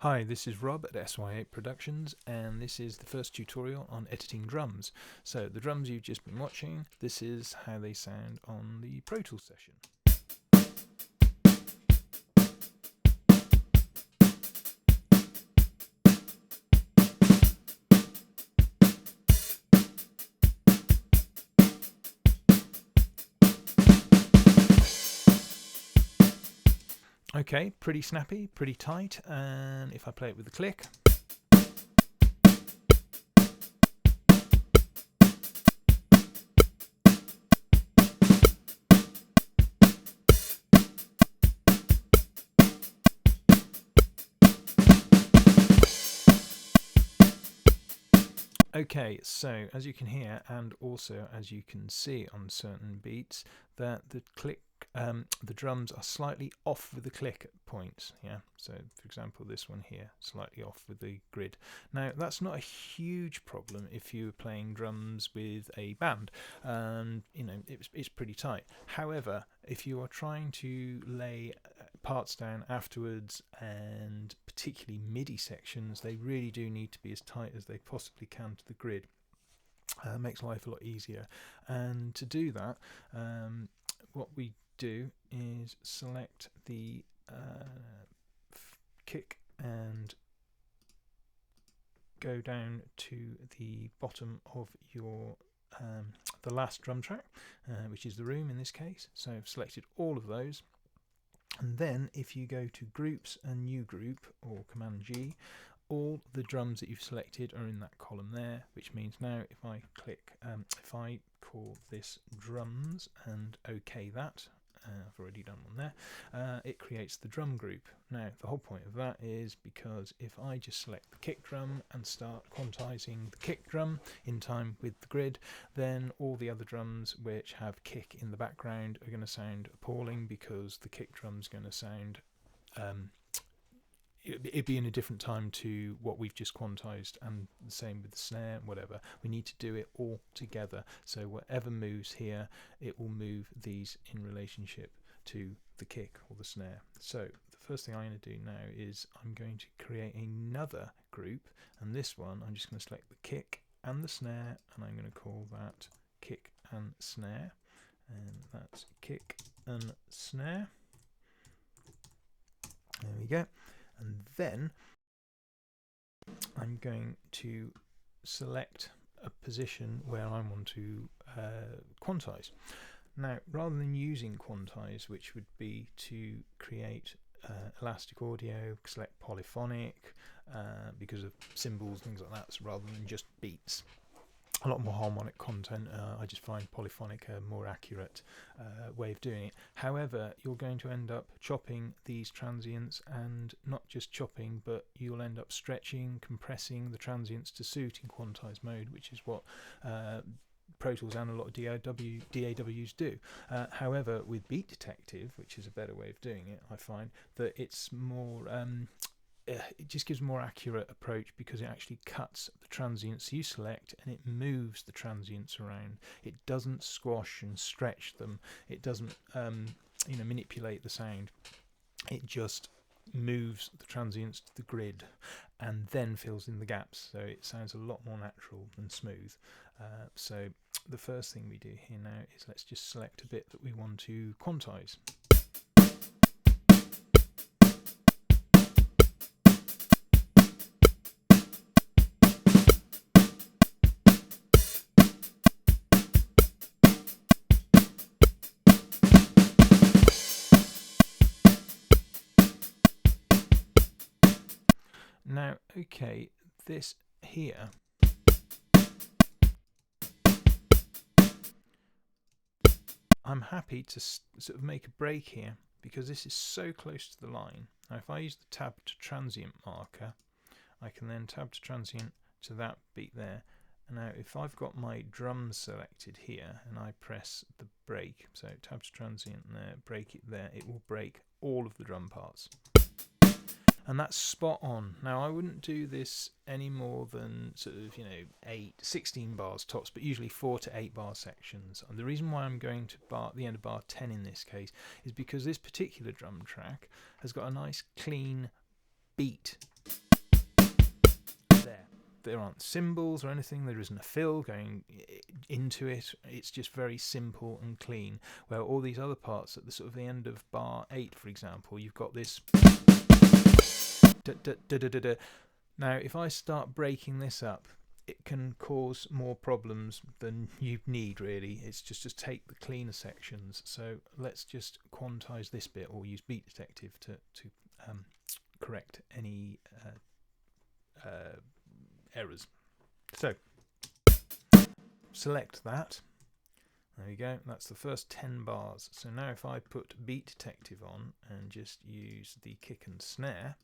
Hi, this is Rob at SY8 Productions, and this is the first tutorial on editing drums. So the drums you've just been watching, this is how they sound on the Pro Tools session. Okay, pretty snappy, pretty tight, and if I play it with the click, okay, so as you can hear and also as you can see on certain beats, that the click, the drums are slightly off with the click at points. Yeah, so for example, this one here, slightly off with the grid. Now that's not a huge problem if you're playing drums with a band, and you know it's pretty tight. However, if you are trying to lay parts down afterwards, and particularly MIDI sections, they really do need to be as tight as they possibly can to the grid. Makes life a lot easier, and to do that, what we do is select the kick and go down to the bottom of your the last drum track, which is the room in this case. So I've selected all of those, and then if you go to groups and new group or Command G, all the drums that you've selected are in that column there, which means now if I click, if I call this drums and OK that, I've already done one there, it creates the drum group. Now the whole point of that is because if I just select the kick drum and start quantizing the kick drum in time with the grid, then all the other drums which have kick in the background are going to sound appalling, because the kick drum's going to sound it'd be in a different time to what we've just quantized, and the same with the snare and whatever. We need to do it all together, so whatever moves here, it will move these in relationship to the kick or the snare. So the first thing I'm going to do now is I'm going to create another group, and this one I'm just going to select the kick and the snare, and I'm going to call that kick and snare, and that's kick and snare. There we go. And then I'm going to select a position where I want to quantize. Now, rather than using quantize, which would be to create elastic audio, select polyphonic because of cymbals, things like that, so rather than just beats, a lot more harmonic content, I just find polyphonic a more accurate way of doing it. However, you're going to end up chopping these transients, and not just chopping, but you'll end up stretching, compressing the transients to suit in quantized mode, which is what Pro Tools and a lot of DAWs do. However, with Beat Detective, which is a better way of doing it, I find that it's more it just gives a more accurate approach, because it actually cuts the transients you select and it moves the transients around. It doesn't squash and stretch them. It doesn't manipulate the sound. It just moves the transients to the grid and then fills in the gaps, so it sounds a lot more natural and smooth. So the first thing we do here now is let's just select a bit that we want to quantize. Now, okay, this here, I'm happy to sort of make a break here, because this is so close to the line. Now, if I use the tab to transient marker, I can then tab to transient to that beat there. And now, if I've got my drums selected here and I press the break, so tab to transient there, break it there, it will break all of the drum parts. And that's spot on. Now, I wouldn't do this any more than sort of 16 bars tops, but usually 4 to 8 bar sections. And the reason why I'm going to the end of bar 10 in this case is because this particular drum track has got a nice clean beat there aren't symbols or anything. There isn't a fill going into it. It's just very simple and clean. Where all these other parts at the sort of the end of bar 8, for example, you've got this. Now, if I start breaking this up, it can cause more problems than you need, really. It's just take the cleaner sections. So let's just quantize this bit, or use Beat Detective to correct any errors. So select that. There you go. That's the first 10 bars. So now if I put Beat Detective on and just use the kick and snare.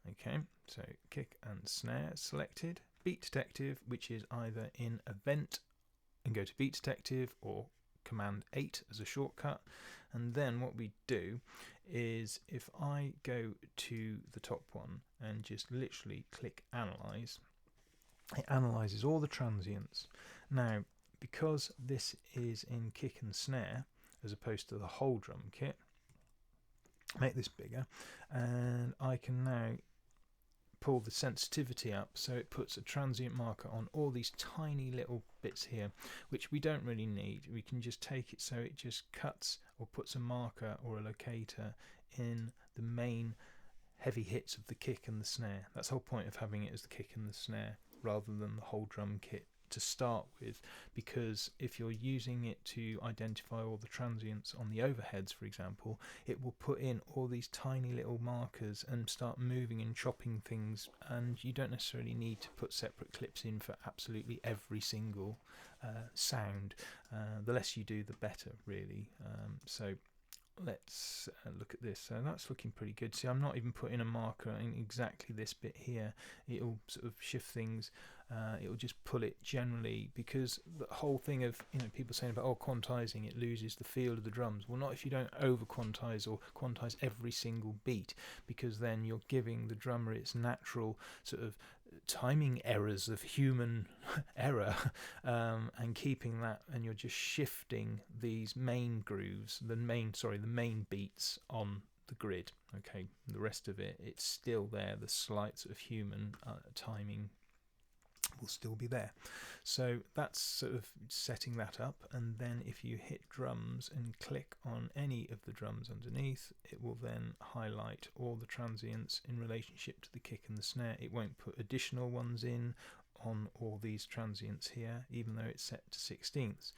Okay, so kick and snare selected. Beat Detective, which is either in Event and go to Beat Detective, or Command 8 as a shortcut. And then what we do is, if I go to the top one and just literally click Analyze, it analyzes all the transients. Now, because this is in kick and snare as opposed to the whole drum kit, make this bigger, and I can now pull the sensitivity up so it puts a transient marker on all these tiny little bits here, which we don't really need. We can just take it so it just cuts or puts a marker or a locator in the main heavy hits of the kick and the snare. That's the whole point of having it as the kick and the snare rather than the whole drum kit to start with, because if you're using it to identify all the transients on the overheads, for example, it will put in all these tiny little markers and start moving and chopping things, and you don't necessarily need to put separate clips in for absolutely every single sound. The less you do, the better, really. So let's look at this. So that's looking pretty good. See, I'm not even putting a marker in exactly this bit here. It'll sort of shift things. It'll just pull it generally, because the whole thing of, people saying about, oh, quantizing, it loses the feel of the drums. Well, not if you don't over quantize or quantize every single beat, because then you're giving the drummer its natural sort of timing errors of human error, and keeping that, and you're just shifting these main grooves, the main beats on the grid. Okay, the rest of it, it's still there. The slight sort of human timing will still be there. So that's sort of setting that up, and then if you hit drums and click on any of the drums underneath, it will then highlight all the transients in relationship to the kick and the snare. It won't put additional ones in on all these transients here, even though it's set to 16ths.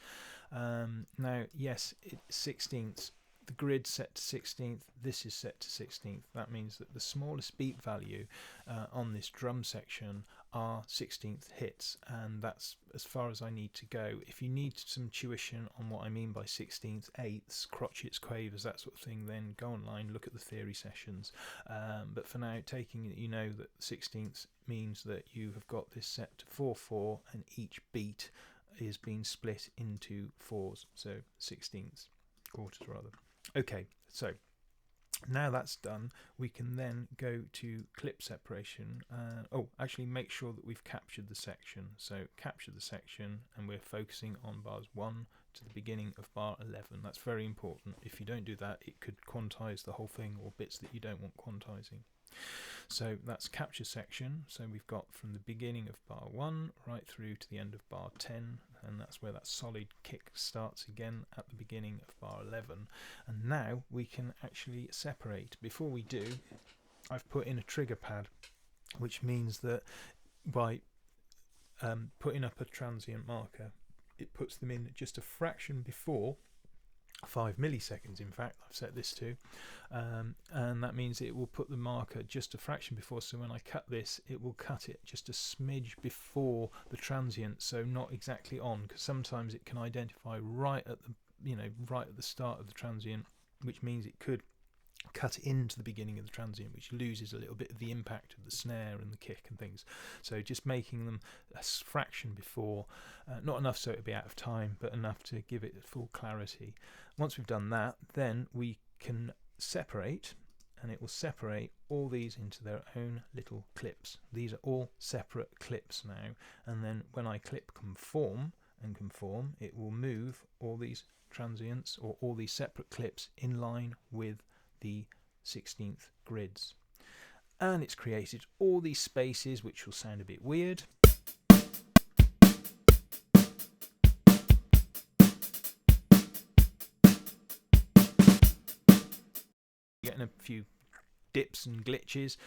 Now, yes, it's 16ths. The grid's set to 16th, this is set to 16th. That means that the smallest beat value on this drum section are 16th hits, and that's as far as I need to go. If you need some tuition on what I mean by 16th, 8ths, crotchets, quavers, that sort of thing, then go online, look at the theory sessions. But for now, taking it, you know that 16ths means that you have got this set to 4/4, and each beat is being split into 4s, so 16ths, quarters rather. Okay, so now that's done, we can then go to clip separation. Actually make sure that we've captured the section. So capture the section, and we're focusing on bars 1 to the beginning of bar 11. That's very important. If you don't do that, it could quantize the whole thing, or bits that you don't want quantizing. So that's capture section. So we've got from the beginning of bar 1 right through to the end of bar 10, and that's where that solid kick starts again at the beginning of bar 11. And now we can actually separate. Before we do, I've put in a trigger pad, which means that by putting up a transient marker, it puts them in just a fraction before 5 milliseconds. In fact, I've set this to, and that means it will put the marker just a fraction before. So when I cut this, it will cut it just a smidge before the transient, so not exactly on, because sometimes it can identify right at the start of the transient, which means it could cut into the beginning of the transient, which loses a little bit of the impact of the snare and the kick and things. So just making them a fraction before, not enough so it'll be out of time, but enough to give it full clarity. Once we've done that, then we can separate, and it will separate all these into their own little clips. These are all separate clips now, and then when I clip conform and conform, it will move all these transients or all these separate clips in line with the 16th grids. and it's created all these spaces which will sound a bit weird. Getting a few dips and glitches,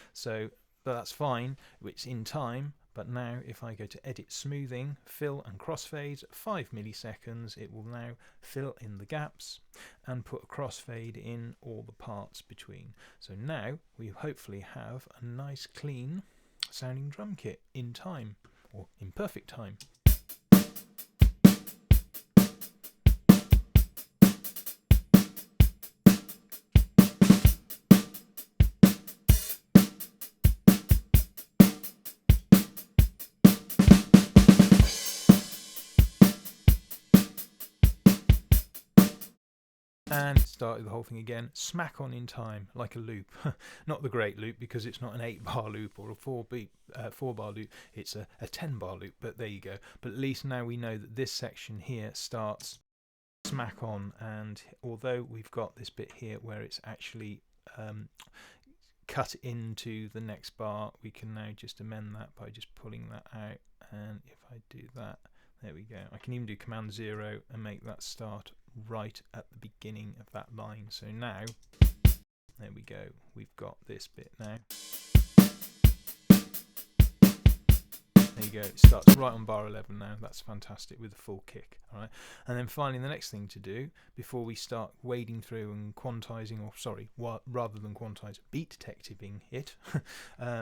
but that's fine, it's in time. But now if I go to edit smoothing, fill and crossfade, 5 milliseconds, it will now fill in the gaps and put a crossfade in all the parts between. So now we hopefully have a nice clean sounding drum kit in time, or in perfect time. And started the whole thing again, smack on in time, like a loop. Not the great loop, because it's not an 8-bar loop or a 4-bar loop, it's a 10-bar loop, but there you go. But at least now we know that this section here starts smack on, and although we've got this bit here where it's actually cut into the next bar, we can now just amend that by just pulling that out. And if I do that, there we go. I can even do Command 0 and make that start right at the beginning of that line. So now, there we go, we've got this bit now. There you go, it starts right on bar 11 now. That's fantastic with the full kick. All right, and then finally the next thing to do before we start wading through and quantizing, or sorry, rather than quantize, beat detectiving it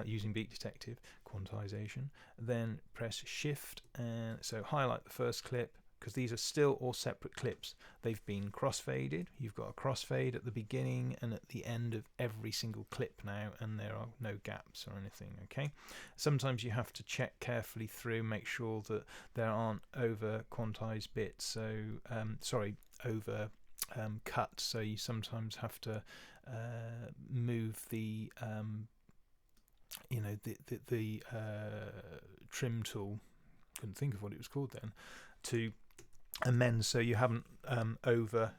using Beat Detective quantization, then press Shift and so highlight the first clip, because these are still all separate clips. They've been crossfaded. You've got a crossfade at the beginning and at the end of every single clip now, and there are no gaps or anything. Okay, sometimes you have to check carefully through, make sure that there aren't over quantized bits, so over cut, so you sometimes have to move the the trim tool, couldn't think of what it was called then, to amend so you haven't over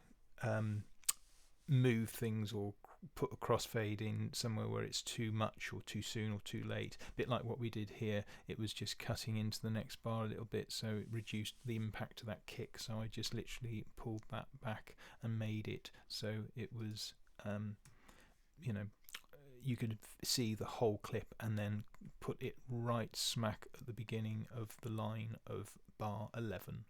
move things or put a crossfade in somewhere where it's too much or too soon or too late. A bit like what we did here, it was just cutting into the next bar a little bit, so it reduced the impact of that kick, so I just literally pulled that back and made it so it was you could see the whole clip and then put it right smack at the beginning of the line of bar 11.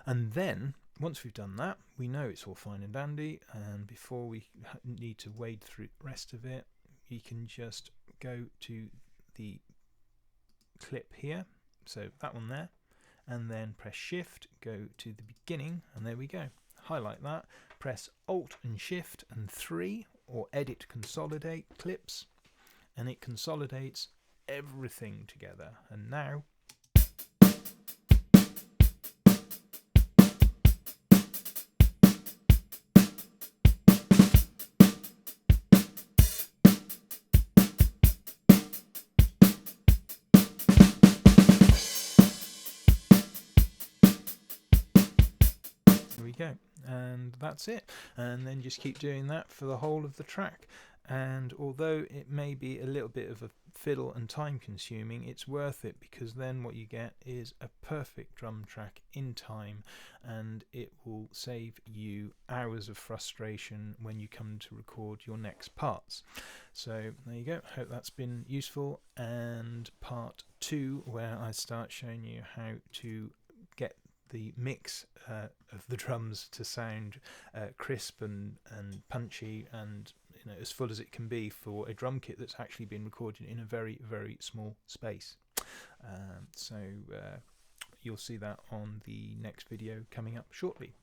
And then once we've done that, we know it's all fine and dandy, and before we need to wade through the rest of it, you can just go to the clip here, so that one there, and then press Shift, go to the beginning, and there we go. Highlight that, press Alt and Shift and 3 or Edit Consolidate clips, and it consolidates everything together. And now we go, and that's it. And then just keep doing that for the whole of the track. And although it may be a little bit of a fiddle and time consuming, it's worth it, because then what you get is a perfect drum track in time, and it will save you hours of frustration when you come to record your next parts. So there you go, hope that's been useful. And part 2, where I start showing you how to get the mix of the drums to sound crisp and punchy and as full as it can be for a drum kit that's actually been recorded in a very, very small space. So you'll see that on the next video coming up shortly.